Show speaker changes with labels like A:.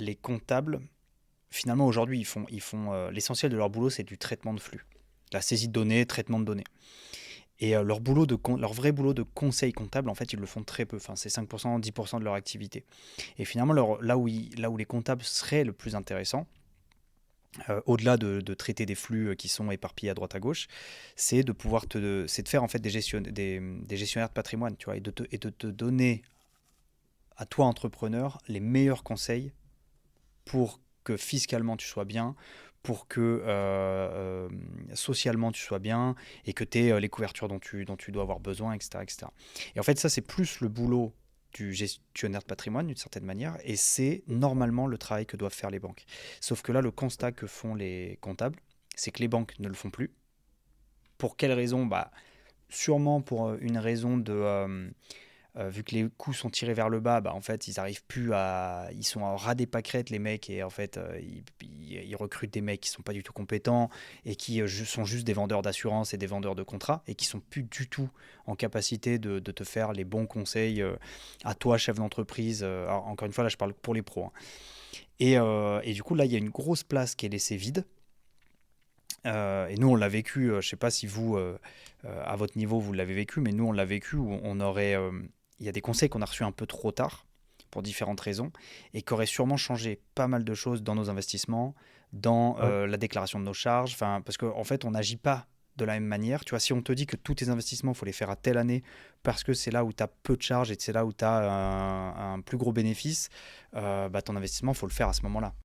A: les comptables, finalement, aujourd'hui, ils font l'essentiel de leur boulot, c'est du traitement de flux. La saisie de données, traitement de données. Et leur vrai boulot de conseil comptable, en fait, ils le font très peu. Enfin, c'est 5%, 10% de leur activité. Et finalement, là où les comptables seraient le plus intéressants, au-delà de traiter des flux qui sont éparpillés à droite à gauche, c'est de faire en fait des gestionnaires de patrimoine, tu vois, et de te donner à toi entrepreneur les meilleurs conseils pour que fiscalement tu sois bien, pour que socialement tu sois bien et que tu aies les couvertures dont tu dois avoir besoin, etc., etc. Et en fait, ça, c'est plus le boulot du gestionnaire de patrimoine d'une certaine manière, et c'est normalement le travail que doivent faire les banques. Sauf que là, le constat que font les comptables, c'est que les banques ne le font plus. Pour quelle raison? Bah, sûrement pour une raison vu que les coûts sont tirés vers le bas, bah, en fait, ils arrivent plus à. Ils sont à ras des pâquerettes, les mecs, et en fait, ils recrutent des mecs qui sont pas du tout compétents et qui sont juste des vendeurs d'assurance et des vendeurs de contrats et qui sont plus du tout en capacité de te faire les bons conseils à toi, chef d'entreprise. Alors, encore une fois, là, je parle pour les pros, hein. Et du coup, là, il y a une grosse place qui est laissée vide. Et nous, on l'a vécu. Je sais pas si vous, à votre niveau, vous l'avez vécu, mais nous, on l'a vécu où on aurait. Il y a des conseils qu'on a reçus un peu trop tard pour différentes raisons et qui auraient sûrement changé pas mal de choses dans nos investissements, dans
B: Ouais.
A: la déclaration de nos charges. Enfin, parce qu'en fait, on n'agit pas de la même manière. Tu vois, si on te dit que tous tes investissements, il faut les faire à telle année parce que c'est là où tu as peu de charges et c'est là où tu as un plus gros bénéfice, bah, ton investissement, il faut le faire à ce moment-là.